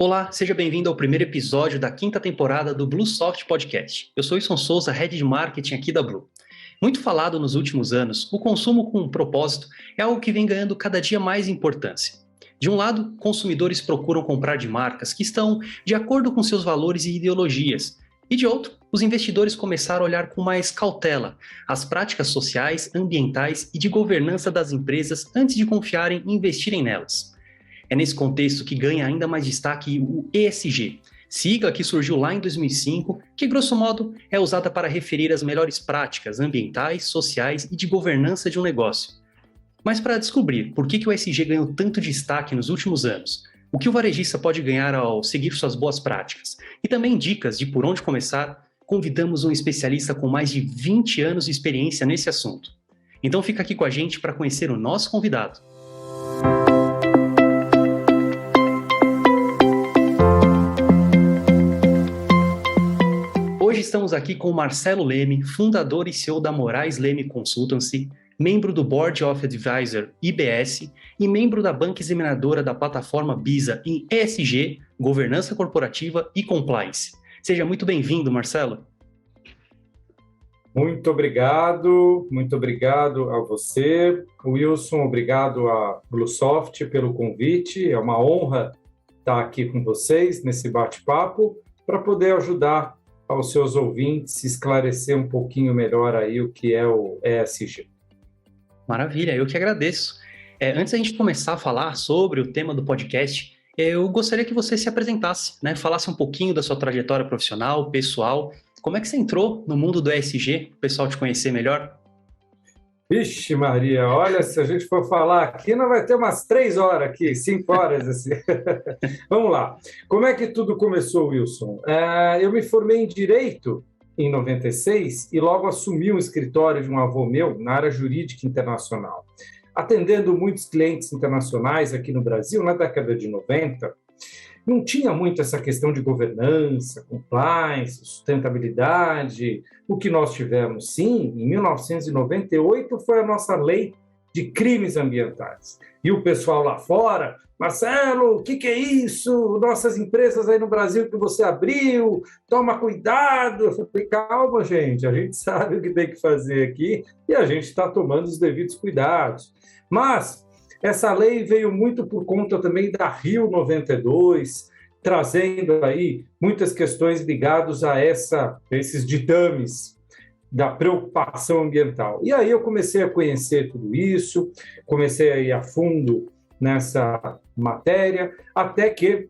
Olá, seja bem-vindo ao primeiro episódio da quinta temporada do Bluesoft Podcast. Eu sou Wilson Souza, Head de Marketing aqui da Blue. Muito falado nos últimos anos, o consumo com propósito é algo que vem ganhando cada dia mais importância. De um lado, consumidores procuram comprar de marcas que estão de acordo com seus valores e ideologias, e de outro, os investidores começaram a olhar com mais cautela as práticas sociais, ambientais e de governança das empresas antes de confiarem e investirem nelas. É nesse contexto que ganha ainda mais destaque o ESG, sigla que surgiu lá em 2005, que grosso modo é usada para referir as melhores práticas ambientais, sociais e de governança de um negócio. Mas para descobrir por que o ESG ganhou tanto destaque nos últimos anos, o que o varejista pode ganhar ao seguir suas boas práticas, e também dicas de por onde começar, convidamos um especialista com mais de 20 anos de experiência nesse assunto. Então fica aqui com a gente para conhecer o nosso convidado. Hoje estamos aqui com o Marcelo Leme, fundador e CEO da Moraes Leme Consultancy, membro do Board of Advisor IBS e membro da banca examinadora da plataforma BISA em ESG, Governança Corporativa e Compliance. Seja muito bem-vindo, Marcelo. Muito obrigado a você, Wilson, obrigado a Bluesoft pelo convite, é uma honra estar aqui com vocês nesse bate-papo para poder ajudar aos seus ouvintes esclarecer um pouquinho melhor aí o que é o ESG. Maravilha, eu que agradeço. Antes da gente começar a falar sobre o tema do podcast, eu gostaria que você se apresentasse, né? Falasse um pouquinho da sua trajetória profissional, pessoal. Como é que você entrou no mundo do ESG, para o pessoal te conhecer melhor? Vixe Maria, olha, se a gente for falar aqui, não vai ter umas 3 horas aqui, 5 horas assim. Vamos lá. Como é que tudo começou, Wilson? Eu me formei em Direito em 96 e logo assumi um escritório de um avô meu na área jurídica internacional. Atendendo muitos clientes internacionais aqui no Brasil, na década de 90, não tinha muito essa questão de governança, compliance, sustentabilidade. O que nós tivemos, sim, em 1998 foi a nossa lei de crimes ambientais. E o pessoal lá fora, Marcelo, o que é isso? Nossas empresas aí no Brasil que você abriu, toma cuidado. Eu falei, calma, gente, a gente sabe o que tem que fazer aqui e a gente está tomando os devidos cuidados. Mas essa lei veio muito por conta também da Rio 92, trazendo aí muitas questões ligadas a esses ditames da preocupação ambiental. E aí eu comecei a conhecer tudo isso, comecei a ir a fundo nessa matéria, até que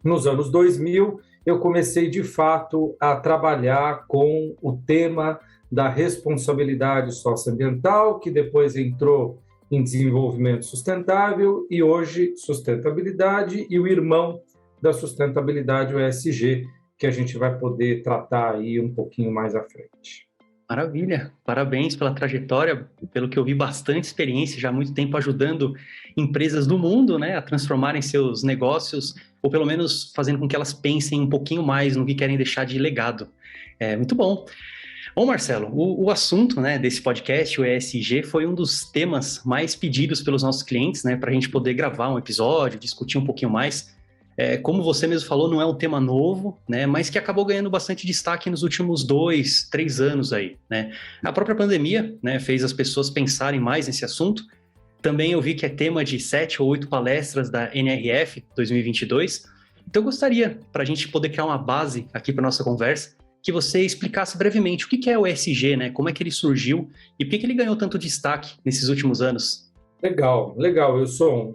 nos anos 2000 eu comecei de fato a trabalhar com o tema da responsabilidade socioambiental, que depois entrou em desenvolvimento sustentável e hoje sustentabilidade e o irmão da sustentabilidade, o ESG, que a gente vai poder tratar aí um pouquinho mais à frente. Maravilha, parabéns pela trajetória, pelo que eu vi, bastante experiência, já há muito tempo ajudando empresas do mundo, né, a transformarem seus negócios, ou pelo menos fazendo com que elas pensem um pouquinho mais no que querem deixar de legado. Muito bom. Bom, Marcelo, o assunto, né, desse podcast, o ESG, foi um dos temas mais pedidos pelos nossos clientes, né, para a gente poder gravar um episódio, discutir um pouquinho mais. Como você mesmo falou, não é um tema novo, né, mas que acabou ganhando bastante destaque nos últimos 2, 3 anos aí, né. A própria pandemia, né, fez as pessoas pensarem mais nesse assunto. Também eu vi que é tema de 7 ou 8 palestras da NRF 2022. Então eu gostaria, para a gente poder criar uma base aqui para nossa conversa, que você explicasse brevemente o que é o ESG, né? Como é que ele surgiu e por que ele ganhou tanto destaque nesses últimos anos? Legal, Wilson.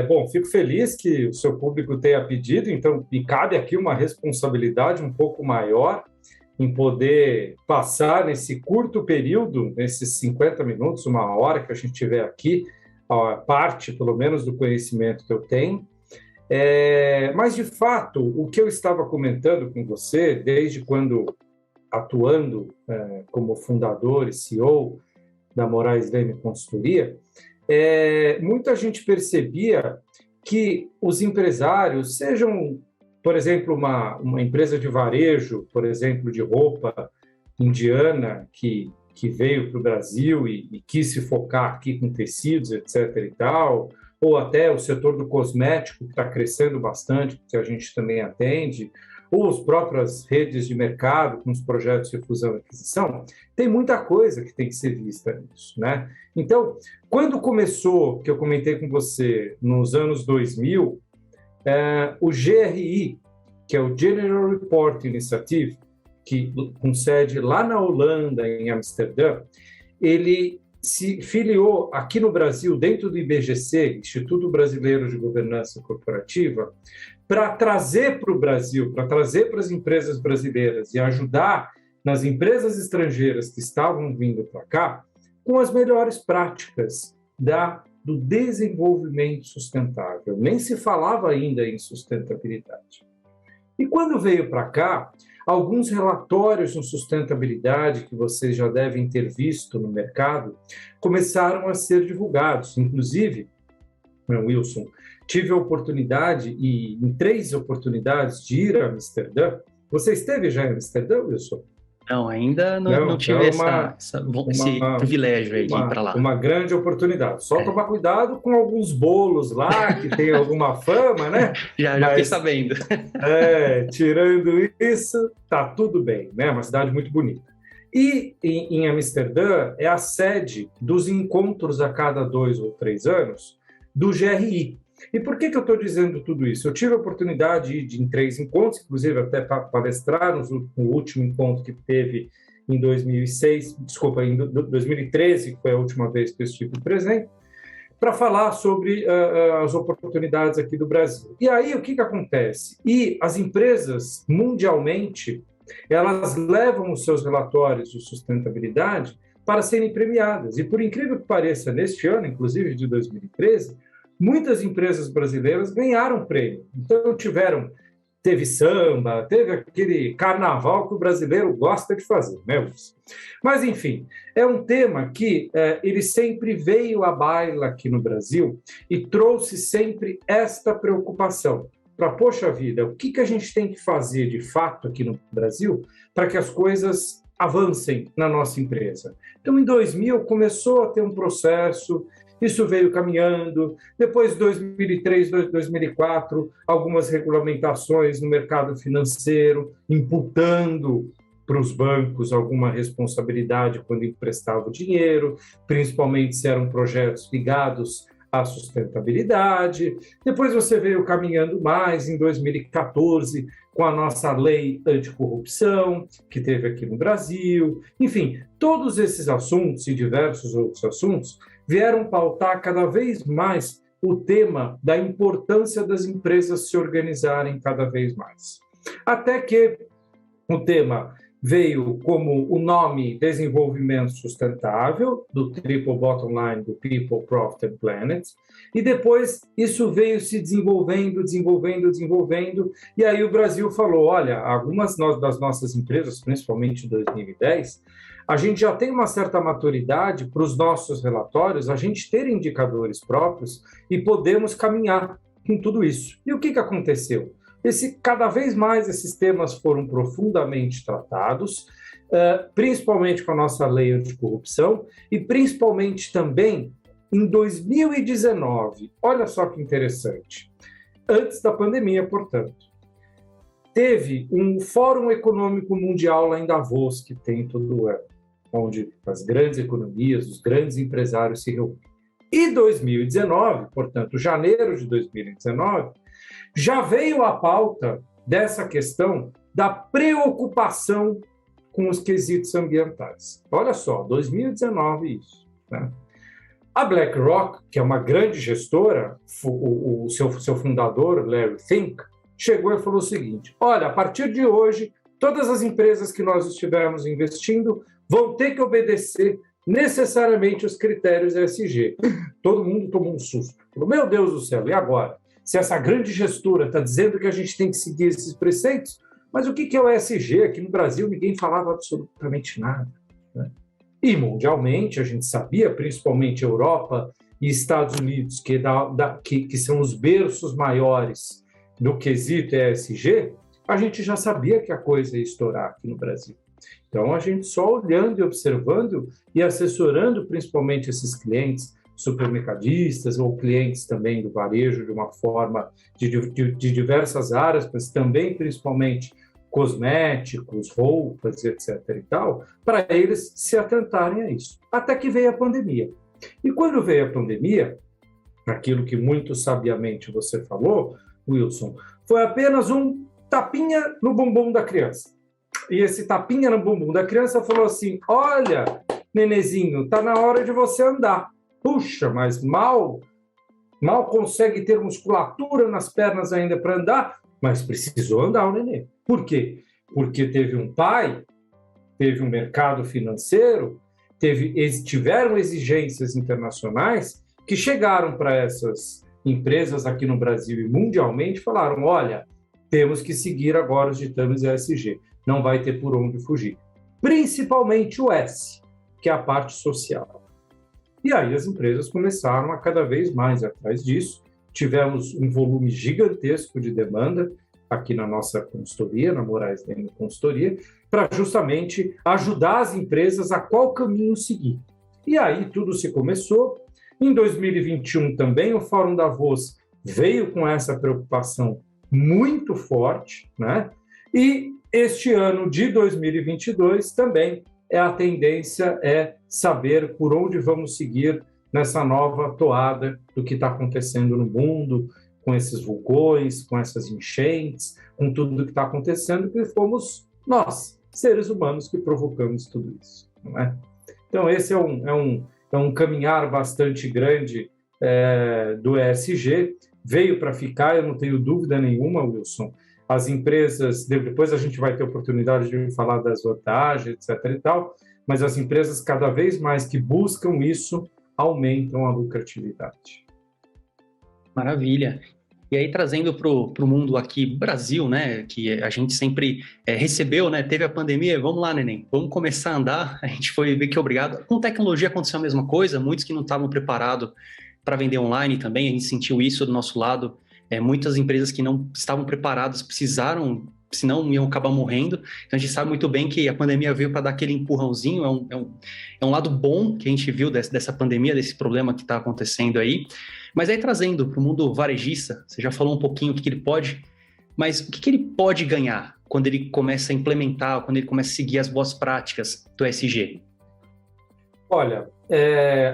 Bom, fico feliz que o seu público tenha pedido, então me cabe aqui uma responsabilidade um pouco maior em poder passar nesse curto período, nesses 50 minutos, 1 hora que a gente tiver aqui, a parte, pelo menos, do conhecimento que eu tenho. Mas, de fato, o que eu estava comentando com você, desde quando atuando como fundador e CEO da Moraes Leme Consultoria, muita gente percebia que os empresários, sejam, por exemplo, uma empresa de varejo, por exemplo, de roupa indiana, que veio para o Brasil e quis se focar aqui com tecidos, etc. e tal, ou até o setor do cosmético, que está crescendo bastante, que a gente também atende, ou as próprias redes de mercado, com os projetos de fusão e aquisição, tem muita coisa que tem que ser vista nisso, né? Então, quando começou, que eu comentei com você, nos anos 2000, o GRI, que é o General Report Initiative, que com sede lá na Holanda, em Amsterdã, ele se filiou aqui no Brasil, dentro do IBGC, Instituto Brasileiro de Governança Corporativa, para trazer para o Brasil, para trazer para as empresas brasileiras e ajudar nas empresas estrangeiras que estavam vindo para cá com as melhores práticas do desenvolvimento sustentável. Nem se falava ainda em sustentabilidade. E quando veio para cá, alguns relatórios de sustentabilidade que vocês já devem ter visto no mercado começaram a ser divulgados. Inclusive, Wilson, tive a oportunidade, e em 3 oportunidades, de ir a Amsterdã. Você esteve já em Amsterdã, Wilson? Não, ainda não tive esse privilégio aí de ir para lá. Uma grande oportunidade. Só tomar cuidado com alguns bolos lá, que tem alguma fama, né? Já fiquei sabendo. Tirando isso, tá tudo bem, né? Uma cidade muito bonita. E em Amsterdã é a sede dos encontros a cada 2 ou 3 anos do GRI. E por que eu estou dizendo tudo isso? Eu tive a oportunidade de ir em 3 encontros, inclusive até palestrar no último encontro que teve em 2013, que foi a última vez que eu estive presente, para falar sobre as oportunidades aqui do Brasil. E aí, o que acontece? E as empresas, mundialmente, elas levam os seus relatórios de sustentabilidade para serem premiadas. E, por incrível que pareça, neste ano, inclusive de 2013, muitas empresas brasileiras ganharam prêmio. Então, teve samba, teve aquele carnaval que o brasileiro gosta de fazer, né, Wilson? Mas, enfim, é um tema que ele sempre veio à baila aqui no Brasil e trouxe sempre esta preocupação. Para, poxa vida, o que a gente tem que fazer de fato aqui no Brasil para que as coisas avancem na nossa empresa? Então, em 2000, começou a ter um processo. Isso veio caminhando. Depois, 2003, 2004, algumas regulamentações no mercado financeiro, imputando para os bancos alguma responsabilidade quando emprestavam dinheiro, principalmente se eram projetos ligados à sustentabilidade. Depois você veio caminhando mais em 2014 com a nossa lei anticorrupção, que teve aqui no Brasil. Enfim, todos esses assuntos e diversos outros assuntos vieram pautar cada vez mais o tema da importância das empresas se organizarem cada vez mais. Até que o tema veio como o nome Desenvolvimento Sustentável, do Triple Bottom Line do People, Profit and Planet, e depois isso veio se desenvolvendo, e aí o Brasil falou, olha, algumas das nossas empresas, principalmente em 2010, a gente já tem uma certa maturidade para os nossos relatórios, a gente ter indicadores próprios e podemos caminhar com tudo isso. E o que aconteceu? Cada vez mais esses temas foram profundamente tratados, principalmente com a nossa lei anticorrupção e principalmente também em 2019. Olha só que interessante. Antes da pandemia, portanto, teve um Fórum Econômico Mundial lá em Davos, que tem todo ano, onde as grandes economias, os grandes empresários se reúnem. E 2019, portanto, janeiro de 2019, já veio a pauta dessa questão da preocupação com os quesitos ambientais. Olha só, 2019 isso, né? A BlackRock, que é uma grande gestora, o seu fundador, Larry Fink, chegou e falou o seguinte, olha, a partir de hoje, todas as empresas que nós estivermos investindo vão ter que obedecer necessariamente os critérios ESG. Todo mundo tomou um susto. Falou, meu Deus do céu, e agora? Se essa grande gestora está dizendo que a gente tem que seguir esses preceitos, mas o que é o ESG? Aqui no Brasil ninguém falava absolutamente nada, né? E mundialmente a gente sabia, principalmente Europa e Estados Unidos, que são os berços maiores do quesito ESG, a gente já sabia que a coisa ia estourar aqui no Brasil. Então a gente só olhando e observando e assessorando principalmente esses clientes supermercadistas ou clientes também do varejo de uma forma de diversas áreas, mas também principalmente cosméticos, roupas, etc. e tal, para eles se atentarem a isso. Até que veio a pandemia. E quando veio a pandemia, aquilo que muito sabiamente você falou, Wilson, foi apenas um tapinha no bumbum da criança. E esse tapinha no bumbum da criança falou assim: olha, nenezinho, está na hora de você andar. Puxa, mas mal consegue ter musculatura nas pernas ainda para andar, mas precisou andar o nenê. Por quê? Porque teve um pai, teve um mercado financeiro, tiveram exigências internacionais que chegaram para essas empresas aqui no Brasil e mundialmente e falaram: olha, temos que seguir agora os ditames ESG, não vai ter por onde fugir. Principalmente o S, que é a parte social. E aí as empresas começaram a cada vez mais atrás disso. Tivemos um volume gigantesco de demanda aqui na nossa consultoria, na Moraes Leme Consultoria, para justamente ajudar as empresas a qual caminho seguir. E aí tudo se começou. Em 2021 também o Fórum Davos veio com essa preocupação muito forte, né? E este ano de 2022 também a tendência é saber por onde vamos seguir nessa nova toada do que está acontecendo no mundo, com esses vulcões, com essas enchentes, com tudo que está acontecendo, que fomos nós, seres humanos, que provocamos tudo isso, não é? Então, esse é um caminhar bastante grande do ESG, veio para ficar, eu não tenho dúvida nenhuma, Wilson. As empresas, depois a gente vai ter oportunidade de falar das vantagens, etc. e tal, mas as empresas, cada vez mais que buscam isso, aumentam a lucratividade. Maravilha. E aí, trazendo para o mundo aqui, Brasil, né, que a gente sempre recebeu, né, teve a pandemia, vamos lá, neném, vamos começar a andar, a gente foi meio que obrigado. Com tecnologia aconteceu a mesma coisa, muitos que não estavam preparados para vender online também, a gente sentiu isso do nosso lado, muitas empresas que não estavam preparadas precisaram, senão iam acabar morrendo. Então a gente sabe muito bem que a pandemia veio para dar aquele empurrãozinho, é um lado bom que a gente viu dessa pandemia, desse problema que está acontecendo aí. Mas aí trazendo para o mundo varejista, você já falou um pouquinho o que ele pode, mas o que ele pode ganhar quando ele começa a implementar, quando ele começa a seguir as boas práticas do ESG? Olha,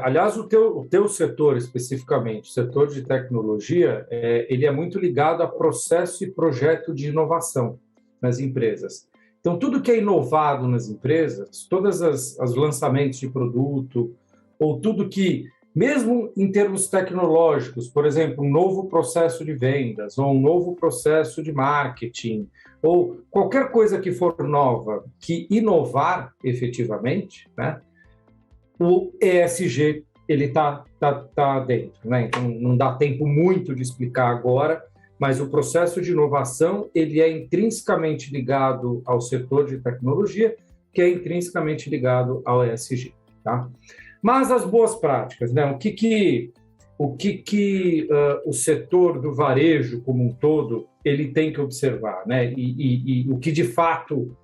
aliás, o teu setor especificamente, o setor de tecnologia, ele é muito ligado a processo e projeto de inovação nas empresas. Então, tudo que é inovado nas empresas, todos os lançamentos de produto, ou tudo que, mesmo em termos tecnológicos, por exemplo, um novo processo de vendas, ou um novo processo de marketing, ou qualquer coisa que for nova, que inovar efetivamente, né? O ESG ele tá dentro, né? Então não dá tempo muito de explicar agora, mas o processo de inovação ele é intrinsecamente ligado ao setor de tecnologia, que é intrinsecamente ligado ao ESG, tá? Mas as boas práticas, né? O que o setor do varejo como um todo ele tem que observar, né? E o que de fato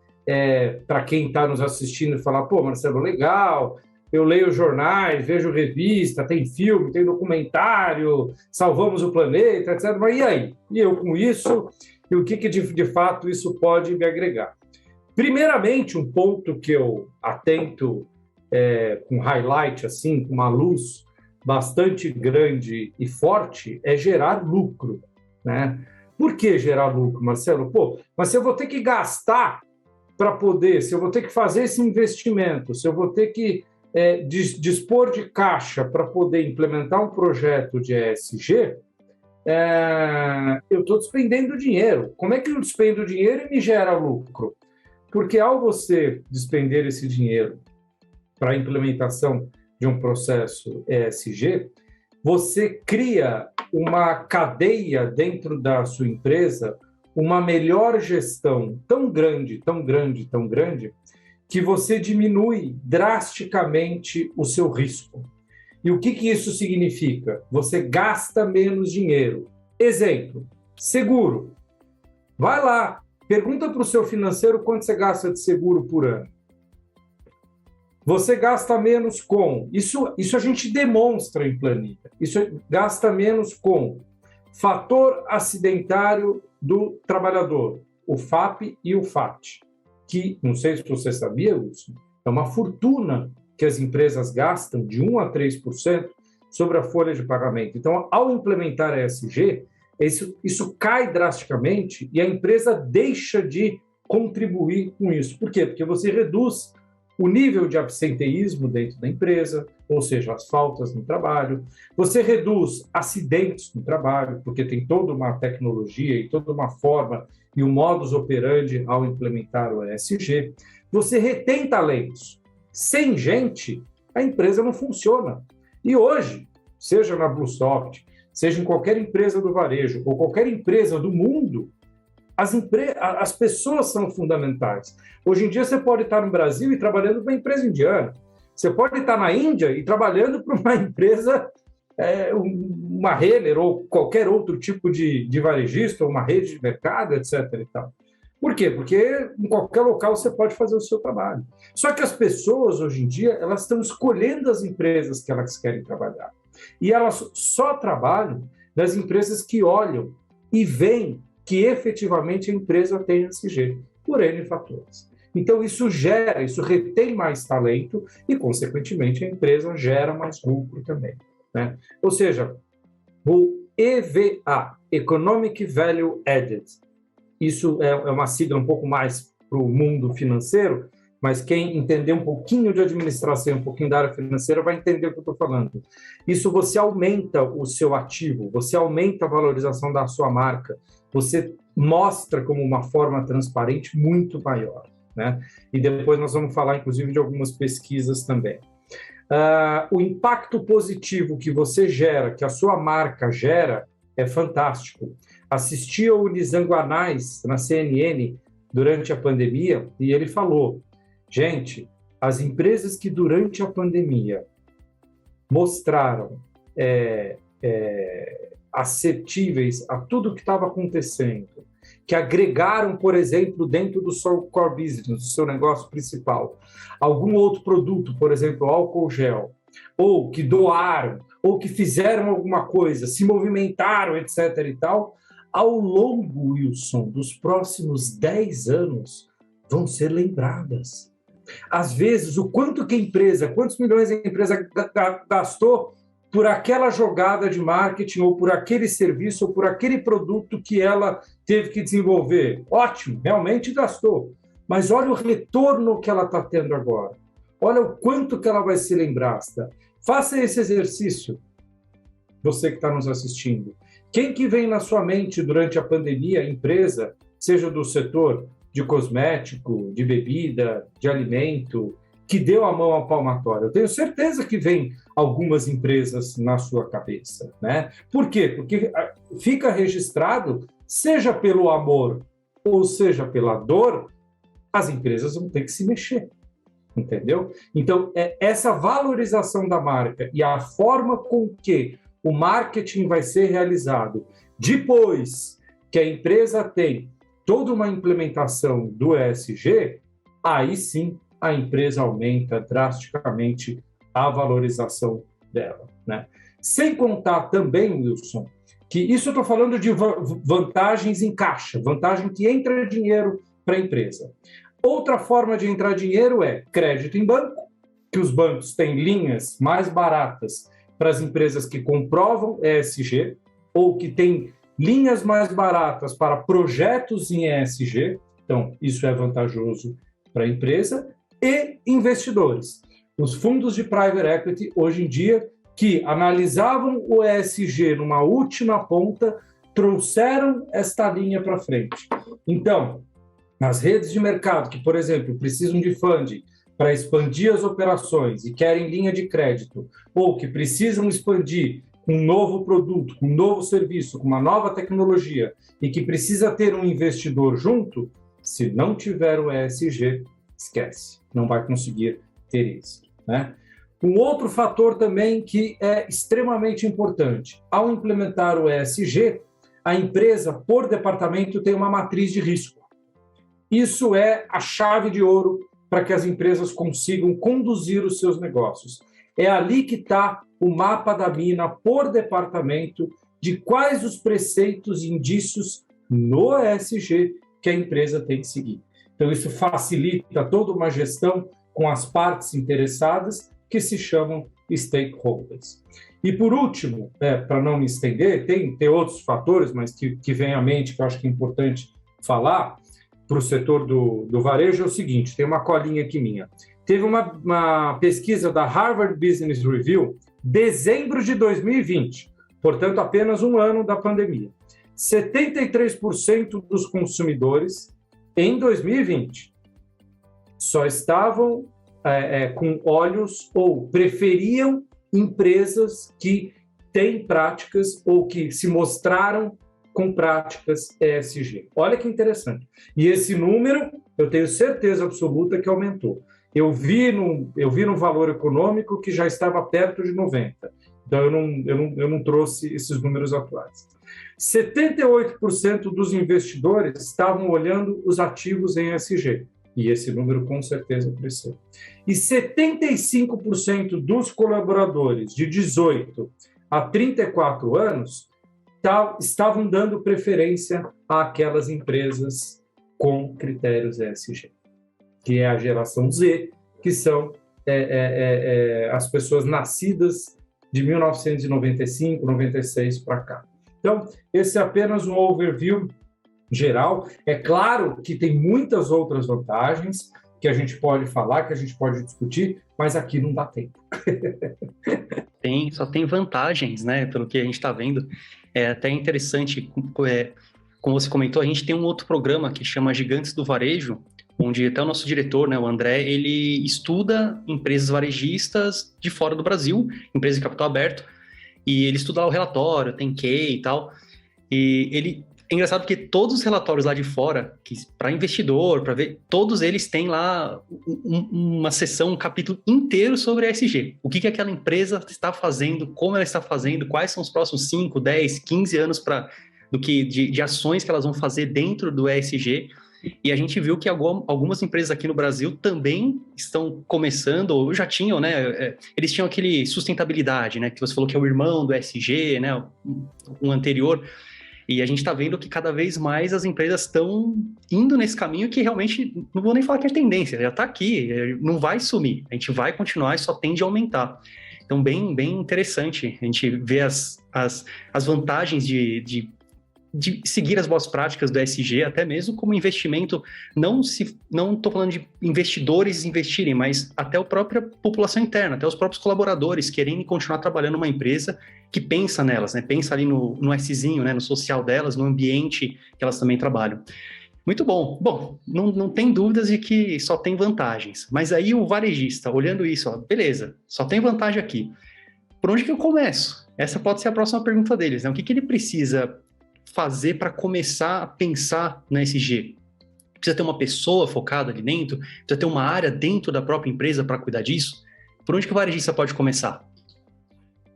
para quem está nos assistindo falar, pô, Marcelo, legal. Eu leio jornais, vejo revista, tem filme, tem documentário, salvamos o planeta, etc. Mas e aí? E eu com isso? E o que de fato isso pode me agregar? Primeiramente, um ponto que eu atento com highlight, assim, com uma luz bastante grande e forte, é gerar lucro, né? Por que gerar lucro, Marcelo? Pô, mas se eu vou ter que gastar para poder, se eu vou ter que fazer esse investimento, se eu vou ter que dispor de caixa para poder implementar um projeto de ESG, eu estou despendendo dinheiro. Como é que eu despendo dinheiro e me gera lucro? Porque ao você despender esse dinheiro para a implementação de um processo ESG, você cria uma cadeia dentro da sua empresa, uma melhor gestão tão grande, tão grande, tão grande, que você diminui drasticamente o seu risco. E o que isso significa? Você gasta menos dinheiro. Exemplo, seguro. Vai lá, pergunta para o seu financeiro quanto você gasta de seguro por ano. Você gasta menos com... Isso a gente demonstra em planilha. Isso gasta menos com fator acidentário do trabalhador, o FAP e o FAT, que, não sei se você sabia, Wilson, é uma fortuna que as empresas gastam de 1 a 3% sobre a folha de pagamento. Então, ao implementar a ESG, isso cai drasticamente e a empresa deixa de contribuir com isso. Por quê? Porque você reduz o nível de absenteísmo dentro da empresa, ou seja, as faltas no trabalho, você reduz acidentes no trabalho, porque tem toda uma tecnologia e toda uma forma e um modus operandi ao implementar o ESG, você retém talentos. Sem gente, a empresa não funciona. E hoje, seja na BlueSoft, seja em qualquer empresa do varejo ou qualquer empresa do mundo, as pessoas são fundamentais. Hoje em dia, você pode estar no Brasil e trabalhando para uma empresa indiana. Você pode estar na Índia e trabalhando para uma empresa, uma Renner ou qualquer outro tipo de varejista, ou uma rede de mercado, etc. E tal. Por quê? Porque em qualquer local você pode fazer o seu trabalho. Só que as pessoas, hoje em dia, elas estão escolhendo as empresas que elas querem trabalhar. E elas só trabalham nas empresas que olham e veem que efetivamente a empresa tem ESG, por N fatores. Então, isso retém mais talento e, consequentemente, a empresa gera mais lucro também, né? Ou seja, o EVA, Economic Value Added, isso é uma sigla um pouco mais para o mundo financeiro, mas quem entender um pouquinho de administração, um pouquinho da área financeira, vai entender o que eu estou falando. Isso você aumenta o seu ativo, você aumenta a valorização da sua marca, você mostra como uma forma transparente muito maior, né? E depois nós vamos falar, inclusive, de algumas pesquisas também. O impacto positivo que você gera, que a sua marca gera, é fantástico. Assisti ao Nizanguanais na CNN durante a pandemia e ele falou: gente, as empresas que durante a pandemia mostraram assertíveis a tudo que estava acontecendo, que agregaram, por exemplo, dentro do seu core business, do seu negócio principal, algum outro produto, por exemplo, álcool gel, ou que doaram, ou que fizeram alguma coisa, se movimentaram, etc. e tal, ao longo, Wilson, dos próximos 10 anos, vão ser lembradas. Às vezes, o quanto que a empresa, quantos milhões a empresa gastou por aquela jogada de marketing, ou por aquele serviço, ou por aquele produto que ela teve que desenvolver. Ótimo, realmente gastou. Mas olha o retorno que ela está tendo agora. Olha o quanto que ela vai ser lembrada. Faça esse exercício, você que está nos assistindo. Quem que vem na sua mente durante a pandemia, empresa, seja do setor de cosmético, de bebida, de alimento, que deu a mão ao palmatório? Eu tenho certeza que vem algumas empresas na sua cabeça, né? Por quê? Porque fica registrado, seja pelo amor ou seja pela dor, as empresas vão ter que se mexer, entendeu? Então, essa valorização da marca e a forma com que o marketing vai ser realizado depois que a empresa tem toda uma implementação do ESG, aí sim a empresa aumenta drasticamente a valorização dela, né? Sem contar também, Wilson, que isso eu estou falando de vantagens em caixa, vantagem que entra dinheiro para a empresa. Outra forma de entrar dinheiro é crédito em banco, que os bancos têm linhas mais baratas para as empresas que comprovam ESG, ou que têm linhas mais baratas para projetos em ESG, então isso é vantajoso para a empresa, e investidores. Os fundos de private equity, hoje em dia, que analisavam o ESG numa última ponta, trouxeram esta linha para frente. Então, nas redes de mercado que, por exemplo, precisam de funding para expandir as operações e querem linha de crédito, ou que precisam expandir com um novo produto, com um novo serviço, com uma nova tecnologia, e que precisa ter um investidor junto, se não tiver o ESG, esquece, não vai conseguir ter isso, né? Um outro fator também que é extremamente importante, ao implementar o ESG, a empresa, por departamento, tem uma matriz de risco. Isso é a chave de ouro para que as empresas consigam conduzir os seus negócios. É ali que está o mapa da mina por departamento de quais os preceitos e indícios no ESG que a empresa tem que seguir. Então, isso facilita toda uma gestão com as partes interessadas, que se chamam stakeholders. E, por último, para não me estender, tem outros fatores, mas que vem à mente, que eu acho que é importante falar para o setor do varejo, é o seguinte, tem uma colinha aqui minha. Teve uma pesquisa da Harvard Business Review, dezembro de 2020, portanto, apenas um ano da pandemia. 73% dos consumidores, em 2020, só estavam com olhos ou preferiam empresas que têm práticas ou que se mostraram com práticas ESG. Olha que interessante. E esse número, eu tenho certeza absoluta que aumentou. Eu vi no valor econômico que já estava perto de 90. Então, eu não trouxe esses números atuais. 78% dos investidores estavam olhando os ativos em ESG. E esse número, com certeza, cresceu. E 75% dos colaboradores de 18 a 34 anos estavam dando preferência àquelas empresas com critérios ESG, que é a geração Z, que são as pessoas nascidas de 1995, 96 para cá. Então, esse é apenas um overview geral. É claro que tem muitas outras vantagens que a gente pode falar, que a gente pode discutir, mas aqui não dá tempo. Só tem vantagens, né? Pelo que a gente está vendo. É até interessante, como você comentou, a gente tem um outro programa que chama Gigantes do Varejo, onde até o nosso diretor, né, o André, ele estuda empresas varejistas de fora do Brasil, empresas de capital aberto, e ele estuda lá o relatório, tem QA e tal, e é engraçado porque todos os relatórios lá de fora, para investidor, para ver, todos eles têm lá uma seção, um capítulo inteiro sobre ESG. O que aquela empresa está fazendo, como ela está fazendo, quais são os próximos 5, 10, 15 anos de ações que elas vão fazer dentro do ESG. E a gente viu que algumas empresas aqui no Brasil também estão começando, ou já tinham, né? Eles tinham aquele sustentabilidade, né? Que você falou que é o irmão do ESG, né? Um anterior. E a gente está vendo que cada vez mais as empresas estão indo nesse caminho que realmente, não vou nem falar que é tendência, já está aqui, não vai sumir, a gente vai continuar e só tende a aumentar. Então, bem interessante a gente ver as vantagens de seguir as boas práticas do ESG, até mesmo como investimento, não estou falando de investidores investirem, mas até a própria população interna, até os próprios colaboradores querendo continuar trabalhando numa empresa que pensa nelas, né? Pensa ali no Szinho, né? No social delas, no ambiente que elas também trabalham. Muito bom. Bom, não tem dúvidas de que só tem vantagens, mas aí o varejista, olhando isso, ó, beleza, só tem vantagem aqui. Por onde que eu começo? Essa pode ser a próxima pergunta deles, né? O que ele precisa fazer para começar a pensar na ESG? Precisa ter uma pessoa focada ali dentro? Precisa ter uma área dentro da própria empresa para cuidar disso? Por onde que o varejista pode começar?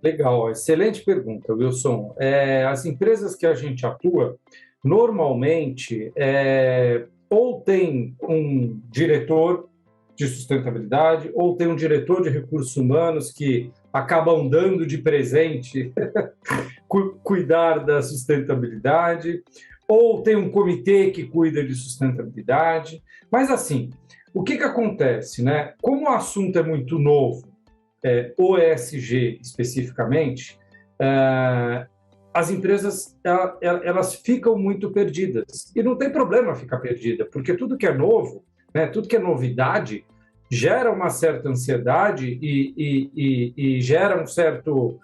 Legal, excelente pergunta, Wilson. As empresas que a gente atua, normalmente, ou tem um diretor de sustentabilidade, ou tem um diretor de recursos humanos que acabam dando de presente cuidar da sustentabilidade, ou tem um comitê que cuida de sustentabilidade. Mas, assim, o que acontece, né? Como o assunto é muito novo, o ESG especificamente, as empresas elas ficam muito perdidas. E não tem problema ficar perdida, porque tudo que é novo, né, tudo que é novidade, gera uma certa ansiedade e gera um certo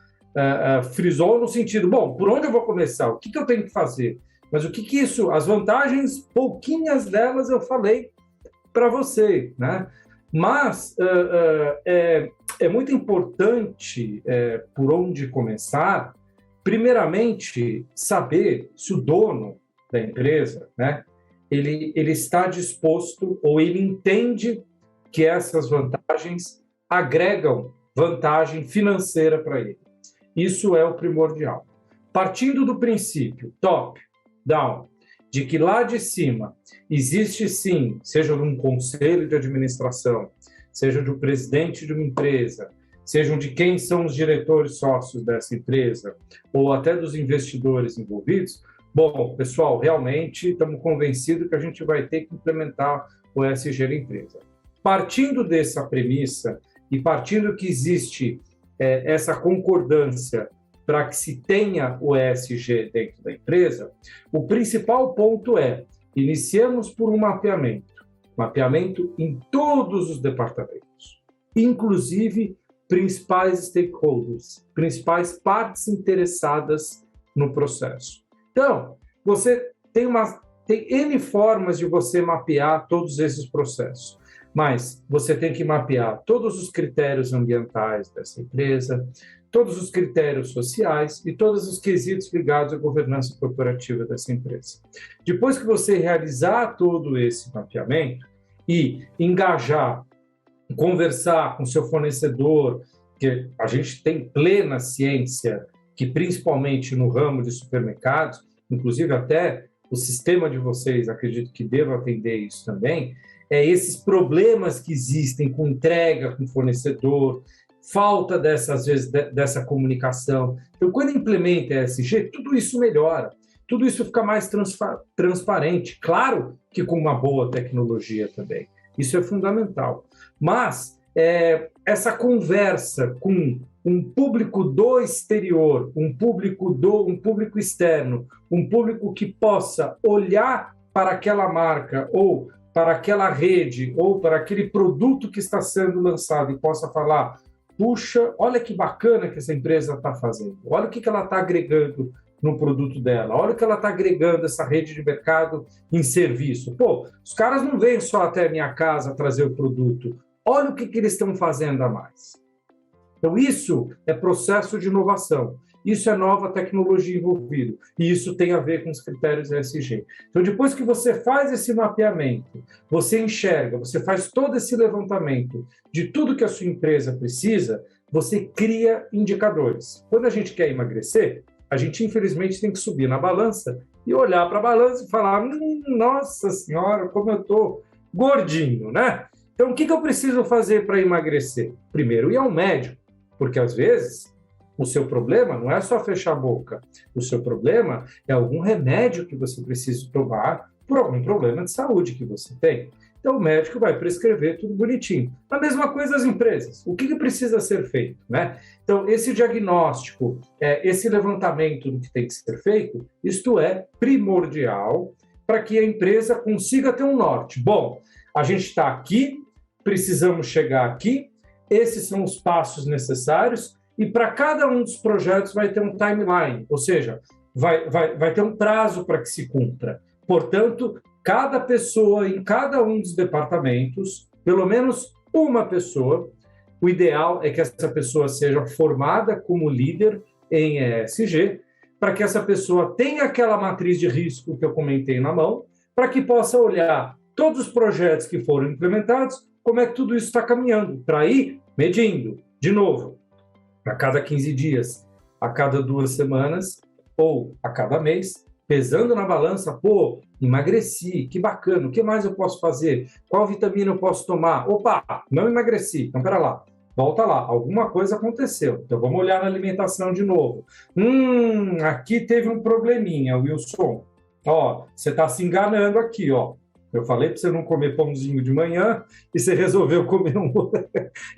frisson no sentido, bom, por onde eu vou começar? O que eu tenho que fazer? Mas o que isso, as vantagens, pouquinhas delas eu falei para você, né? Mas é muito importante por onde começar, primeiramente, saber se o dono da empresa, né, ele está disposto ou ele entende que essas vantagens agregam vantagem financeira para ele. Isso é o primordial. Partindo do princípio top, down, de que lá de cima existe sim, seja de um conselho de administração, seja do presidente de uma empresa, sejam de quem são os diretores sócios dessa empresa, ou até dos investidores envolvidos, bom, pessoal, realmente estamos convencidos que a gente vai ter que implementar o ESG na empresa. Partindo dessa premissa e partindo que existe essa concordância para que se tenha o ESG dentro da empresa, o principal ponto é, iniciamos por um mapeamento em todos os departamentos, inclusive principais stakeholders, principais partes interessadas no processo. Então, você tem N formas de você mapear todos esses processos, mas você tem que mapear todos os critérios ambientais dessa empresa, todos os critérios sociais e todos os quesitos ligados à governança corporativa dessa empresa. Depois que você realizar todo esse mapeamento e engajar, conversar com seu fornecedor, que a gente tem plena ciência que principalmente no ramo de supermercados, inclusive até o sistema de vocês, acredito que deva atender isso também, esses problemas que existem com entrega, com fornecedor, falta às vezes, dessa comunicação. Então, quando implementa ESG, tudo isso melhora, tudo isso fica mais transparente. Claro que com uma boa tecnologia também. Isso é fundamental. Mas essa conversa com um público do exterior, um público externo, um público que possa olhar para aquela marca ou para aquela rede ou para aquele produto que está sendo lançado e possa falar: puxa, olha que bacana que essa empresa está fazendo, olha o que ela está agregando no produto dela, olha o que ela está agregando essa rede de mercado em serviço. Pô, os caras não vêm só até a minha casa trazer o produto, olha o que eles estão fazendo a mais. Então, isso é processo de inovação, isso é nova tecnologia envolvida, e isso tem a ver com os critérios ESG. Então, depois que você faz esse mapeamento, você enxerga, você faz todo esse levantamento de tudo que a sua empresa precisa, você cria indicadores. Quando a gente quer emagrecer, a gente, infelizmente, tem que subir na balança e olhar para a balança e falar: nossa senhora, como eu estou gordinho, né? Então, o que eu preciso fazer para emagrecer? Primeiro, ir ao médico, porque, às vezes, o seu problema não é só fechar a boca. O seu problema é algum remédio que você precisa tomar por algum problema de saúde que você tem. Então, o médico vai prescrever tudo bonitinho. A mesma coisa as empresas. O que precisa ser feito, né? Então, esse diagnóstico, esse levantamento do que tem que ser feito, isto é primordial para que a empresa consiga ter um norte. Bom, a gente está aqui, precisamos chegar aqui, esses são os passos necessários, e para cada um dos projetos vai ter um timeline, ou seja, vai ter um prazo para que se cumpra. Portanto, cada pessoa em cada um dos departamentos, pelo menos uma pessoa, o ideal é que essa pessoa seja formada como líder em ESG, para que essa pessoa tenha aquela matriz de risco que eu comentei na mão, para que possa olhar todos os projetos que foram implementados, como é que tudo isso está caminhando, para ir medindo, de novo, a cada 15 dias, a cada 2 semanas ou a cada mês, pesando na balança: pô, emagreci, que bacana, o que mais eu posso fazer? Qual vitamina eu posso tomar? Opa, não emagreci, então pera lá, volta lá, alguma coisa aconteceu, então vamos olhar na alimentação de novo. Aqui teve um probleminha, Wilson, ó, você está se enganando aqui, ó. Eu falei para você não comer pãozinho de manhã e você resolveu comer um...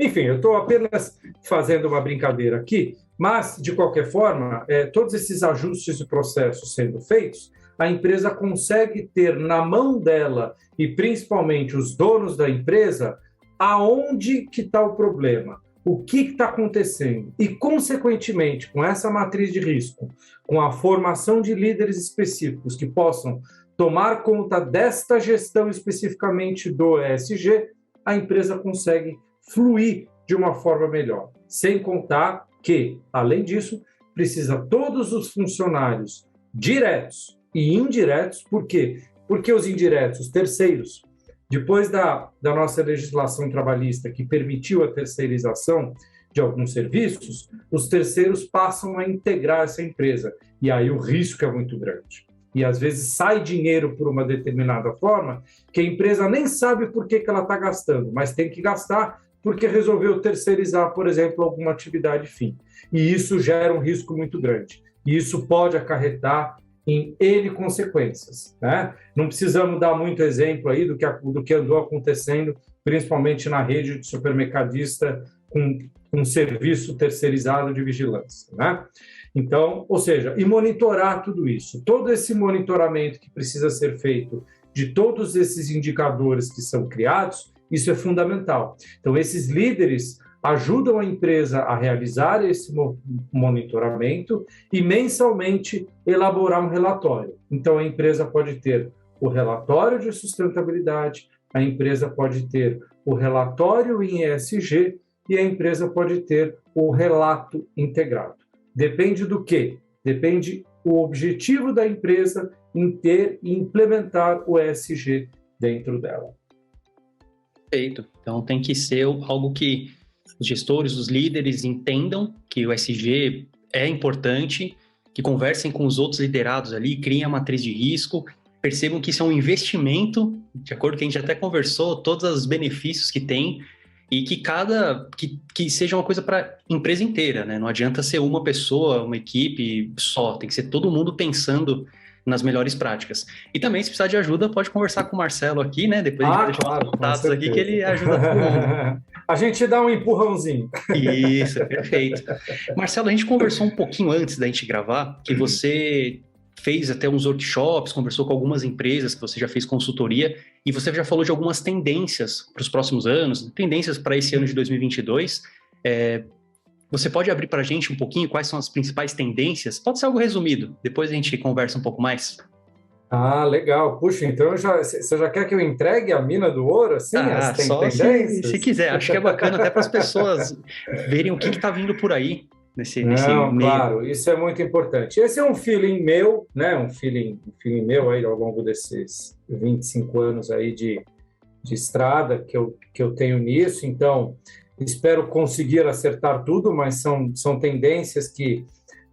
Enfim, eu estou apenas fazendo uma brincadeira aqui, mas, de qualquer forma, todos esses ajustes de processos sendo feitos, a empresa consegue ter na mão dela, e principalmente os donos da empresa, aonde que está o problema, o que está acontecendo. E, consequentemente, com essa matriz de risco, com a formação de líderes específicos que possam tomar conta desta gestão especificamente do ESG, a empresa consegue fluir de uma forma melhor. Sem contar que, além disso, precisa todos os funcionários diretos e indiretos. Por quê? Porque os indiretos, os terceiros, depois da nossa legislação trabalhista que permitiu a terceirização de alguns serviços, os terceiros passam a integrar essa empresa. E aí o risco é muito grande. e às vezes sai dinheiro por uma determinada forma, que a empresa nem sabe por que ela está gastando, mas tem que gastar porque resolveu terceirizar, por exemplo, alguma atividade fim. E isso gera um risco muito grande. E isso pode acarretar em N consequências, né? Não precisamos dar muito exemplo aí do que andou acontecendo, principalmente na rede de supermercadista com um serviço terceirizado de vigilância, né? Então, ou seja, e monitorar tudo isso. Todo esse monitoramento que precisa ser feito de todos esses indicadores que são criados, isso é fundamental. Então, esses líderes ajudam a empresa a realizar esse monitoramento e mensalmente elaborar um relatório. Então, a empresa pode ter o relatório de sustentabilidade, a empresa pode ter o relatório em ESG e a empresa pode ter o relato integrado. Depende do quê? Depende do objetivo da empresa em ter e implementar o ESG dentro dela. Perfeito. Então, tem que ser algo que os gestores, os líderes entendam que o ESG é importante, que conversem com os outros liderados ali, criem a matriz de risco, percebam que isso é um investimento, de acordo com o que a gente até conversou, todos os benefícios que tem, e que seja uma coisa para a empresa inteira, né? Não adianta ser uma pessoa, uma equipe só, tem que ser todo mundo pensando nas melhores práticas. E também, se precisar de ajuda, pode conversar com o Marcelo aqui, né? Depois a gente vai deixar os contatos aqui, que ele ajuda todo mundo. A gente dá um empurrãozinho. Isso, perfeito. Marcelo, a gente conversou um pouquinho antes da gente gravar, que você fez até uns workshops, conversou com algumas empresas, que você já fez consultoria, e você já falou de algumas tendências para os próximos anos, tendências para esse ano de 2022. Você pode abrir para a gente um pouquinho quais são as principais tendências? Pode ser algo resumido, depois a gente conversa um pouco mais. Ah, legal. Puxa, então você já quer que eu entregue a mina do ouro, assim? Só tendências? se quiser. Acho que é bacana até para as pessoas verem o que está vindo por aí nesse meio. Claro, isso é muito importante. Esse é um feeling meu, né? Um feeling meu aí ao longo desses 25 anos aí de estrada que eu tenho nisso. Então, espero conseguir acertar tudo, mas são tendências que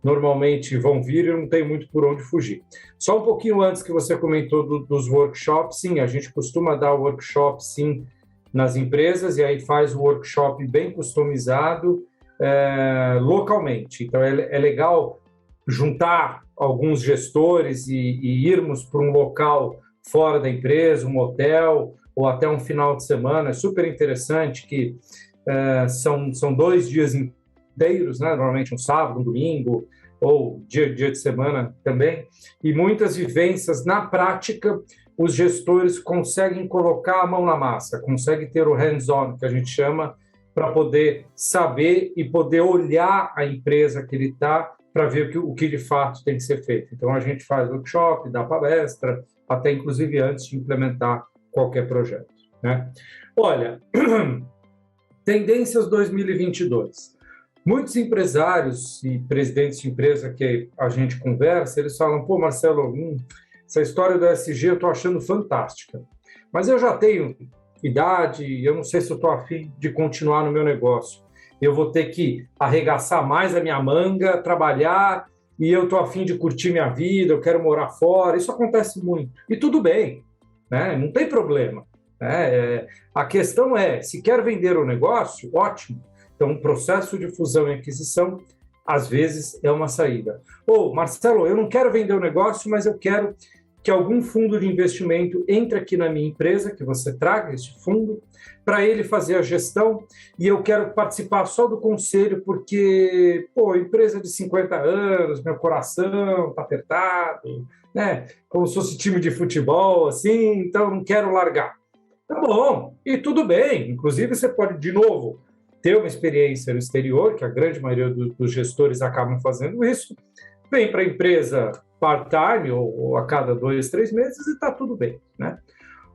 normalmente vão vir e não tem muito por onde fugir. Só um pouquinho antes que você comentou dos workshops, sim, a gente costuma dar workshop, sim, nas empresas, e aí faz o workshop bem customizado localmente. Então, é legal juntar alguns gestores e irmos para um local fora da empresa, um hotel, ou até um final de semana. É super interessante que são 2 dias inteiros, né? Normalmente um sábado, um domingo, ou dia de semana também, e muitas vivências na prática. Os gestores conseguem colocar a mão na massa, conseguem ter o hands-on, que a gente chama, para poder saber e poder olhar a empresa que ele está para ver o que de fato tem que ser feito. Então, a gente faz workshop, dá palestra, até inclusive antes de implementar qualquer projeto, né? Olha, tendências 2022. Muitos empresários e presidentes de empresa que a gente conversa, eles falam, pô, Marcelo, essa história do ESG eu estou achando fantástica, mas eu já tenho idade e eu não sei se eu estou a fim de continuar no meu negócio. Eu vou ter que arregaçar mais a minha manga, trabalhar, e eu estou a fim de curtir minha vida, eu quero morar fora. Isso acontece muito. E tudo bem, né? Não tem problema. A questão é, se quer vender o negócio, ótimo. Então, um processo de fusão e aquisição, às vezes, é uma saída. Ou, Marcelo, eu não quero vender o negócio, mas eu quero que algum fundo de investimento entre aqui na minha empresa, que você traga esse fundo, para ele fazer a gestão, e eu quero participar só do conselho, porque, empresa de 50 anos, meu coração está apertado, né? Como se fosse time de futebol, assim, então não quero largar. Tá bom, e tudo bem. Inclusive, você pode, de novo, ter uma experiência no exterior, que a grande maioria dos gestores acabam fazendo isso, vem para a empresa part-time ou a cada 2, 3 meses e está tudo bem, né?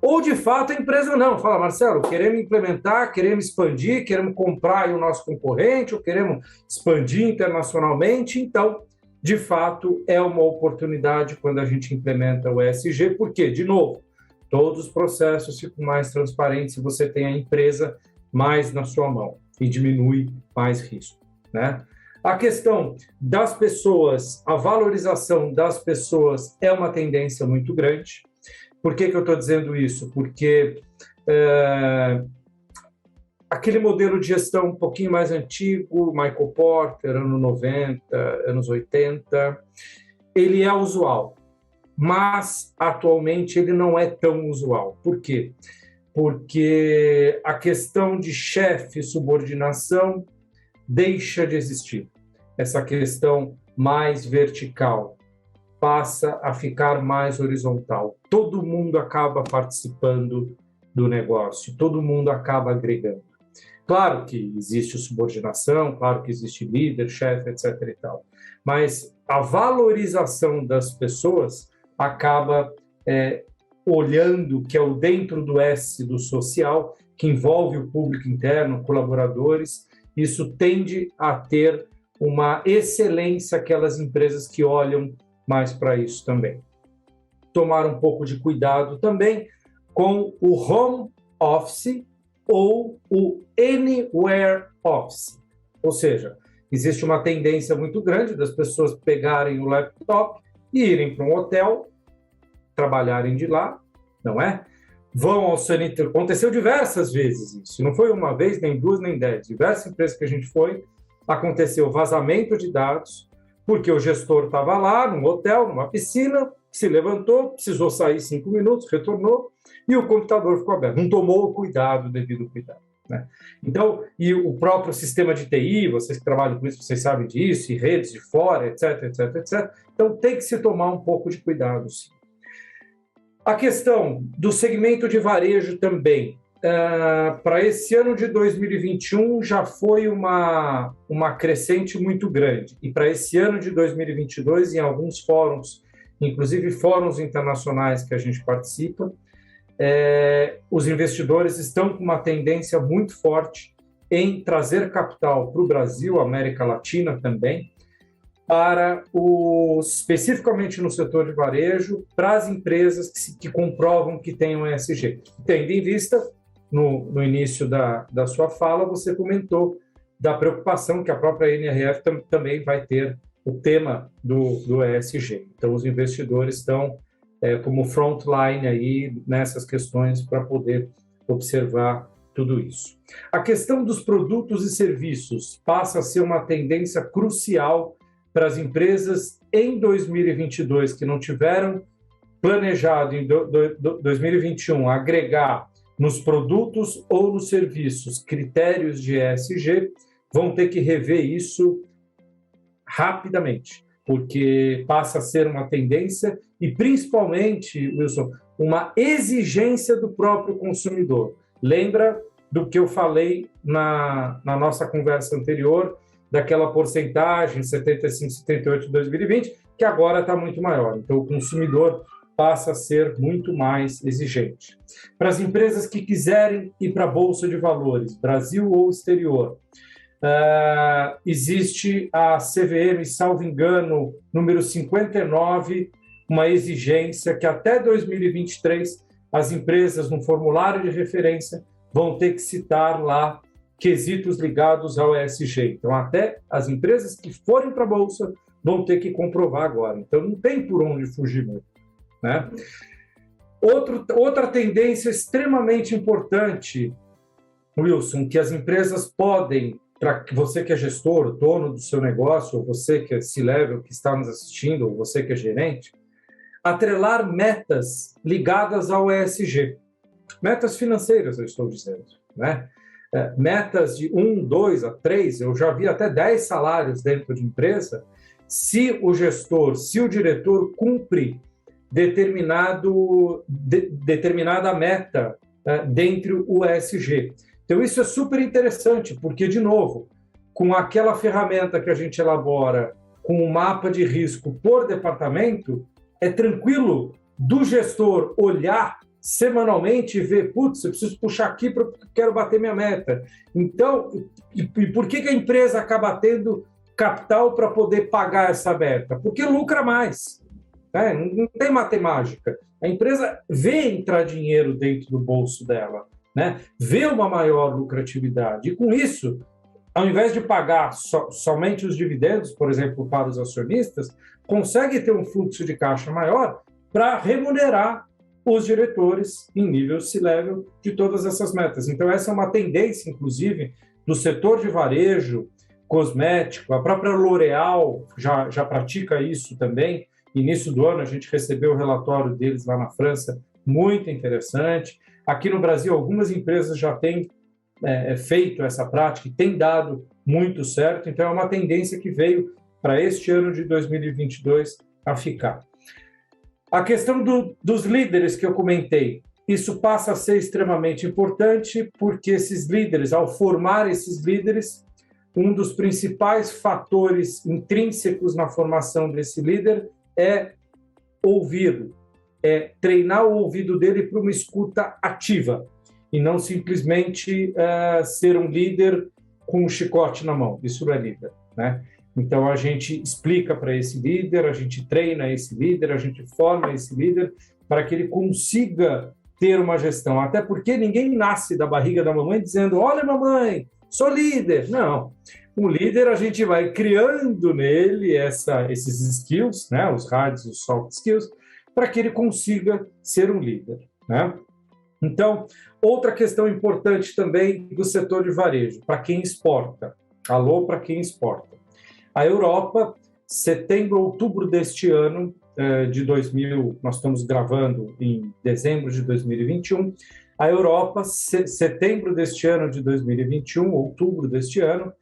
Ou, de fato, a empresa não. Fala, Marcelo, queremos implementar, queremos expandir, queremos comprar aí o nosso concorrente, ou queremos expandir internacionalmente. Então, de fato, é uma oportunidade quando a gente implementa o ESG, porque, de novo, todos os processos ficam mais transparentes se você tem a empresa mais na sua mão e diminui mais risco, né? A questão das pessoas, a valorização das pessoas é uma tendência muito grande. Por que eu estou dizendo isso? Porque aquele modelo de gestão um pouquinho mais antigo, Michael Porter, anos 90, anos 80, ele é usual, mas atualmente ele não é tão usual. Por quê? Porque a questão de chefe e subordinação deixa de existir. Essa questão mais vertical passa a ficar mais horizontal. Todo mundo acaba participando do negócio, todo mundo acaba agregando. Claro que existe subordinação, claro que existe líder, chefe, etc. e tal, mas a valorização das pessoas acaba olhando que é o dentro do S do social, que envolve o público interno, colaboradores. Isso tende a ter uma excelência aquelas empresas que olham mais para isso também. Tomar um pouco de cuidado também com o home office ou o anywhere office. Ou seja, existe uma tendência muito grande das pessoas pegarem o laptop e irem para um hotel, trabalharem de lá, não é? Vão ao sanitário. Aconteceu diversas vezes isso. Não foi uma vez, nem duas, nem 10. Diversas empresas que a gente foi, aconteceu vazamento de dados, porque o gestor estava lá, num hotel, numa piscina, se levantou, precisou sair 5 minutos, retornou, e o computador ficou aberto. Não tomou o cuidado, o devido cuidado, né? Então, e o próprio sistema de TI, vocês que trabalham com isso, vocês sabem disso, e redes de fora, etc, etc, etc. Então, tem que se tomar um pouco de cuidado, sim. A questão do segmento de varejo também. Para esse ano de 2021 já foi uma crescente muito grande. E para esse ano de 2022, em alguns fóruns, inclusive fóruns internacionais que a gente participa, os investidores estão com uma tendência muito forte em trazer capital para o Brasil, América Latina também, para especificamente no setor de varejo, para as empresas que comprovam que têm um ESG. Tendo em vista, no início da sua fala, você comentou da preocupação que a própria NRF também vai ter o tema do ESG. Então, os investidores estão como frontline aí nessas questões para poder observar tudo isso. A questão dos produtos e serviços passa a ser uma tendência crucial para as empresas em 2022 que não tiveram planejado em 2021 agregar nos produtos ou nos serviços critérios de ESG, vão ter que rever isso rapidamente, porque passa a ser uma tendência e, principalmente, Wilson, uma exigência do próprio consumidor. Lembra do que eu falei na nossa conversa anterior, daquela porcentagem, 75, 78 de 2020, que agora está muito maior. Então, o consumidor passa a ser muito mais exigente. Para as empresas que quiserem ir para a Bolsa de Valores, Brasil ou exterior, existe a CVM, salvo engano, número 59, uma exigência que até 2023 as empresas, no formulário de referência, vão ter que citar lá quesitos ligados ao ESG. Então, até as empresas que forem para a Bolsa vão ter que comprovar agora. Então, não tem por onde fugir muito, né? Outra tendência extremamente importante, Wilson, que as empresas podem, para você que é gestor, dono do seu negócio, ou você que é C-Level, que está nos assistindo, ou você que é gerente, atrelar metas ligadas ao ESG. Metas financeiras, eu estou dizendo, né? Metas de 1, 2 a 3, eu já vi até 10 salários dentro de empresa, se o gestor, se o diretor cumpre determinada meta dentro do ESG. Então, isso é super interessante, porque, de novo, com aquela ferramenta que a gente elabora, com o mapa de risco por departamento, é tranquilo do gestor olhar semanalmente e ver, putz, eu preciso puxar aqui porque quero bater minha meta. Então, e por que a empresa acaba tendo capital para poder pagar essa meta? Porque lucra mais. Né? Não tem matemática. A empresa vê entrar dinheiro dentro do bolso dela, né? Vê uma maior lucratividade. E com isso, ao invés de pagar somente os dividendos, por exemplo, para os acionistas, consegue ter um fluxo de caixa maior para remunerar os diretores em nível C-level de todas essas metas. Então, essa é uma tendência, inclusive, do setor de varejo, cosmético, a própria L'Oréal já pratica isso também. Início do ano, a gente recebeu o relatório deles lá na França, muito interessante. Aqui no Brasil, algumas empresas já têm feito essa prática e tem dado muito certo. Então, é uma tendência que veio para este ano de 2022 a ficar. A questão dos líderes que eu comentei, isso passa a ser extremamente importante porque esses líderes, ao formar esses líderes, um dos principais fatores intrínsecos na formação desse líder é ouvi-lo, é treinar o ouvido dele para uma escuta ativa e não simplesmente ser um líder com um chicote na mão. Isso não é líder, né? Então, a gente explica para esse líder, a gente treina esse líder, a gente forma esse líder para que ele consiga ter uma gestão. Até porque ninguém nasce da barriga da mamãe dizendo, olha, mamãe, sou líder. Não. O líder, a gente vai criando nele esses skills, né, os hard e os soft skills, para que ele consiga ser um líder, né? Então, outra questão importante também do setor de varejo, para quem exporta. Alô, para quem exporta. A Europa, setembro, outubro deste ano, nós estamos gravando em dezembro de 2021, a Europa, setembro deste ano de 2021, outubro deste ano,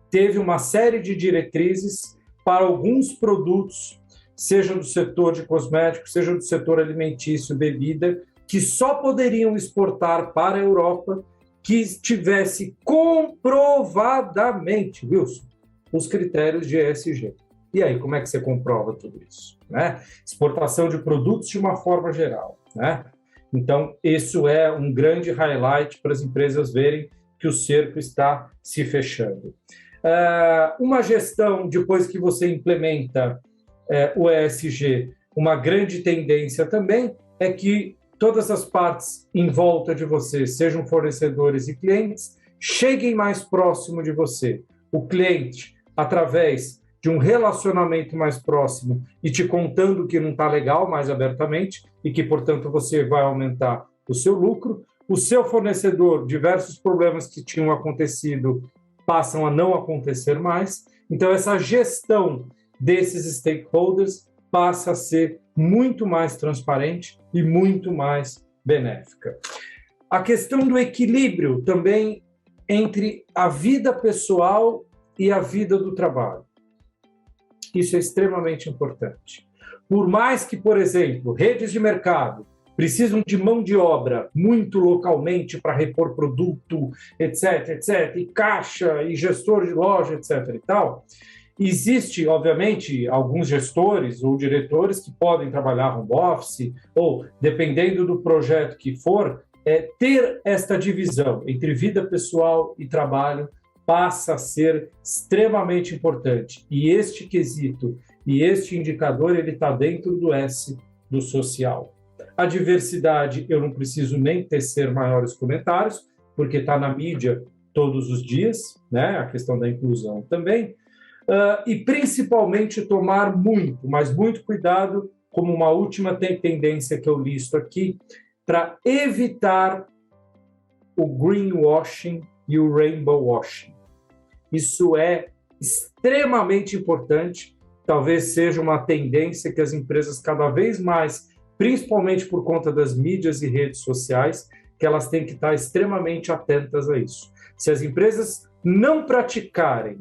teve uma série de diretrizes para alguns produtos, seja do setor de cosméticos, seja do setor alimentício, bebida, que só poderiam exportar para a Europa que tivesse comprovadamente, Wilson, os critérios de ESG. E aí, como é que você comprova tudo isso, né? Exportação de produtos de uma forma geral, né? Então, isso é um grande highlight para as empresas verem que o cerco está se fechando. Uma gestão, depois que você implementa o ESG, uma grande tendência também é que todas as partes em volta de você, sejam fornecedores e clientes, cheguem mais próximo de você. O cliente, através de um relacionamento mais próximo e te contando que não está legal mais abertamente e que, portanto, você vai aumentar o seu lucro. O seu fornecedor, diversos problemas que tinham acontecido passam a não acontecer mais. Então, essa gestão desses stakeholders passa a ser muito mais transparente e muito mais benéfica. A questão do equilíbrio também entre a vida pessoal e a vida do trabalho. Isso é extremamente importante. Por mais que, por exemplo, redes de mercado precisam de mão de obra muito localmente para repor produto, etc., etc., e caixa, e gestor de loja, etc. e tal, existe, obviamente, alguns gestores ou diretores que podem trabalhar home office, ou, dependendo do projeto que for, ter esta divisão entre vida pessoal e trabalho passa a ser extremamente importante. E este quesito e este indicador, ele está dentro do S do social. A diversidade, eu não preciso nem tecer maiores comentários, porque está na mídia todos os dias, né? A questão da inclusão também. E principalmente tomar muito, mas muito cuidado, como uma última tendência que eu listo aqui, para evitar o greenwashing e o rainbow washing. Isso é extremamente importante, talvez seja uma tendência que as empresas cada vez mais, principalmente por conta das mídias e redes sociais, que elas têm que estar extremamente atentas a isso. Se as empresas não praticarem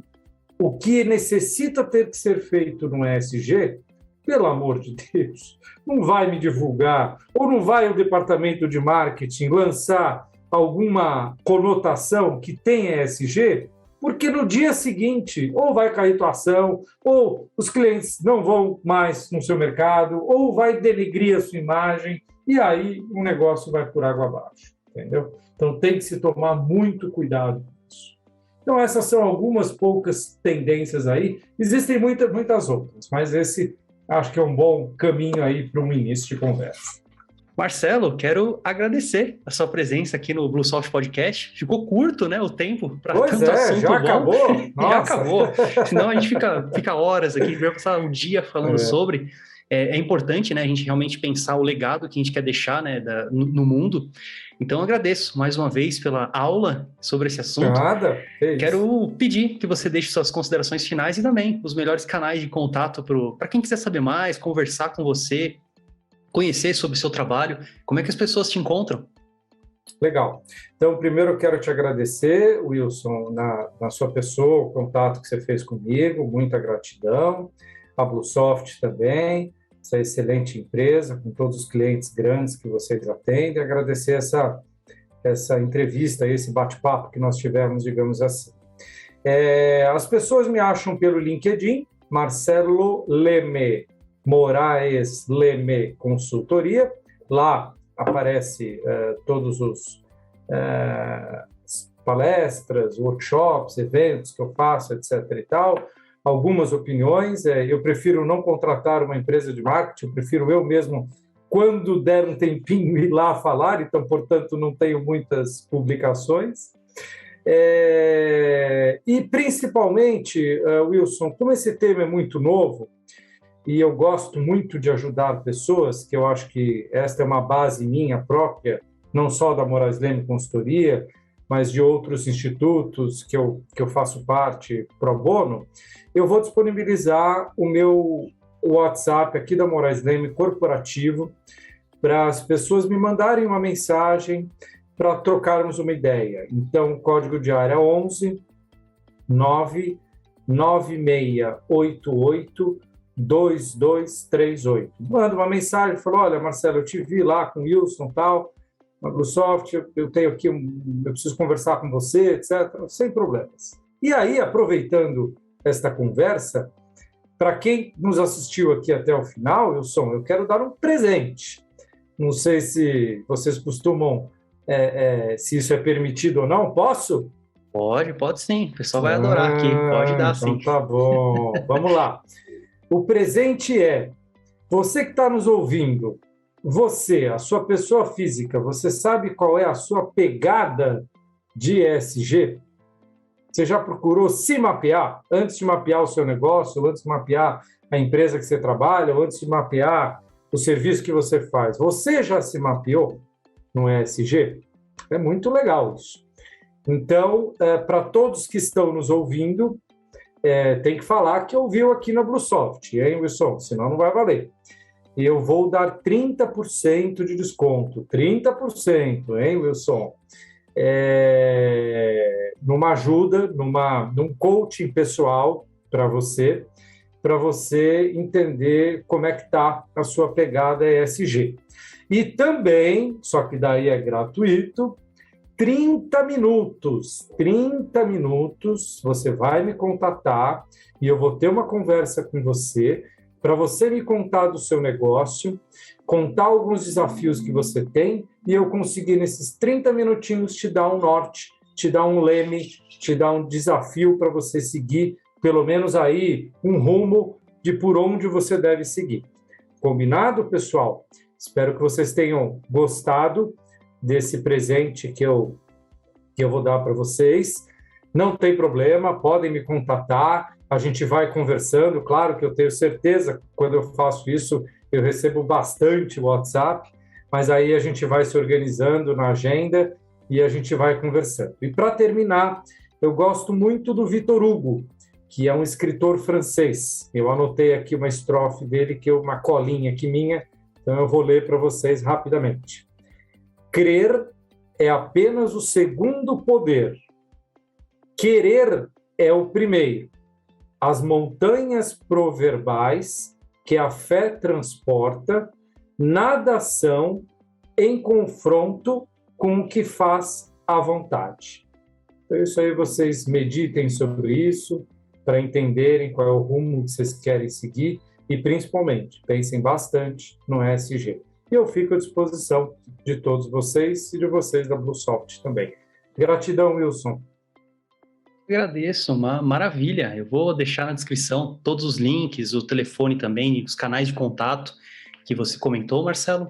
o que necessita ter que ser feito no ESG, pelo amor de Deus, não vai me divulgar, ou não vai o departamento de marketing lançar alguma conotação que tenha ESG, porque no dia seguinte, ou vai cair tua ação, ou os clientes não vão mais no seu mercado, ou vai denegrir a sua imagem, e aí o negócio vai por água abaixo, entendeu? Então tem que se tomar muito cuidado com isso. Então essas são algumas poucas tendências aí, existem muitas outras, mas esse acho que é um bom caminho aí para um início de conversa. Marcelo, quero agradecer a sua presença aqui no BlueSoft Podcast. Ficou curto, né, o tempo para Pois tanto é, assunto já bom. acabou? Já Nossa! acabou. Senão a gente fica horas aqui, vai passar um dia falando sobre. É importante, né, a gente realmente pensar o legado que a gente quer deixar, né, no mundo. Então, agradeço mais uma vez pela aula sobre esse assunto. Nada, é isso. Quero pedir que você deixe suas considerações finais e também os melhores canais de contato para quem quiser saber mais, conversar com você, conhecer sobre o seu trabalho. Como é que as pessoas te encontram? Legal. Então, primeiro eu quero te agradecer, Wilson, na sua pessoa, o contato que você fez comigo, muita gratidão. A BlueSoft também, essa excelente empresa, com todos os clientes grandes que vocês atendem. Agradecer essa entrevista, esse bate-papo que nós tivemos, digamos assim. As pessoas me acham pelo LinkedIn, Marcelo Leme Moraes Leme Consultoria. Lá aparece todos os palestras, workshops, eventos que eu faço, etc. e tal. Algumas opiniões. Eu prefiro não contratar uma empresa de marketing, eu prefiro eu mesmo, quando der um tempinho, ir lá falar, então, portanto, não tenho muitas publicações. E, principalmente, Wilson, como esse tema é muito novo, e eu gosto muito de ajudar pessoas, que eu acho que esta é uma base minha própria, não só da Moraes Leme Consultoria, mas de outros institutos que eu faço parte pro bono, eu vou disponibilizar o meu WhatsApp aqui da Moraes Leme corporativo para as pessoas me mandarem uma mensagem para trocarmos uma ideia. Então, o código de área é 11 99688 2238. Manda uma mensagem, fala: olha, Marcelo, eu te vi lá com o Wilson tal, na BlueSoft, eu tenho aqui, eu preciso conversar com você, etc., sem problemas. E aí, aproveitando esta conversa, para quem nos assistiu aqui até o final, Wilson, eu quero dar um presente. Não sei se vocês costumam, se isso é permitido ou não. Posso? Pode sim. O pessoal vai adorar aqui. Pode dar, então sim. Tá bom. Vamos lá. O presente é, você que está nos ouvindo, você, a sua pessoa física, você sabe qual é a sua pegada de ESG? Você já procurou se mapear antes de mapear o seu negócio, antes de mapear a empresa que você trabalha, ou antes de mapear o serviço que você faz? Você já se mapeou no ESG? É muito legal isso. Então, para todos que estão nos ouvindo, tem que falar que ouviu aqui na BlueSoft, hein, Wilson? Senão não vai valer. Eu vou dar 30% de desconto. 30%, hein, Wilson? Numa ajuda, num coaching pessoal para você entender como é que está a sua pegada ESG. E também, só que daí é gratuito, 30 minutos, você vai me contatar e eu vou ter uma conversa com você para você me contar do seu negócio, contar alguns desafios que você tem e eu conseguir nesses 30 minutinhos te dar um norte, te dar um leme, te dar um desafio para você seguir, pelo menos aí, um rumo de por onde você deve seguir. Combinado, pessoal? Espero que vocês tenham gostado desse presente que eu vou dar para vocês. Não tem problema, podem me contatar, a gente vai conversando. Claro que eu tenho certeza que quando eu faço isso, eu recebo bastante WhatsApp, mas aí a gente vai se organizando na agenda e a gente vai conversando. E para terminar, eu gosto muito do Victor Hugo, que é um escritor francês. Eu anotei aqui uma estrofe dele, que é uma colinha aqui minha, então eu vou ler para vocês rapidamente. Crer é apenas o segundo poder. Querer é o primeiro. As montanhas proverbais que a fé transporta nada são em confronto com o que faz à vontade. Então, isso aí, vocês meditem sobre isso para entenderem qual é o rumo que vocês querem seguir e, principalmente, pensem bastante no ESG. E eu fico à disposição de todos vocês e de vocês da BlueSoft também. Gratidão, Wilson. Agradeço, uma maravilha. Eu vou deixar na descrição todos os links, o telefone também, os canais de contato que você comentou, Marcelo.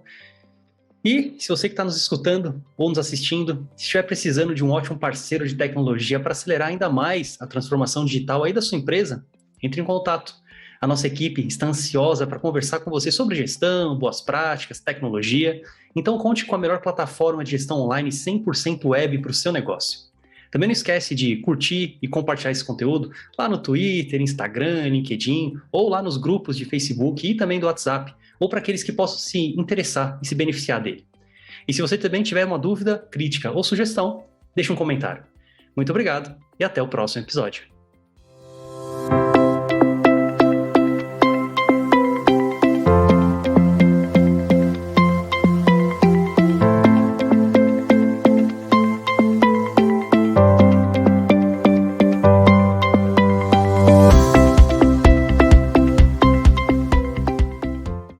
E se você que está nos escutando ou nos assistindo, se estiver precisando de um ótimo parceiro de tecnologia para acelerar ainda mais a transformação digital aí da sua empresa, entre em contato. A nossa equipe está ansiosa para conversar com você sobre gestão, boas práticas, tecnologia. Então conte com a melhor plataforma de gestão online 100% web para o seu negócio. Também não esquece de curtir e compartilhar esse conteúdo lá no Twitter, Instagram, LinkedIn, ou lá nos grupos de Facebook e também do WhatsApp, ou para aqueles que possam se interessar e se beneficiar dele. E se você também tiver uma dúvida, crítica ou sugestão, deixe um comentário. Muito obrigado e até o próximo episódio.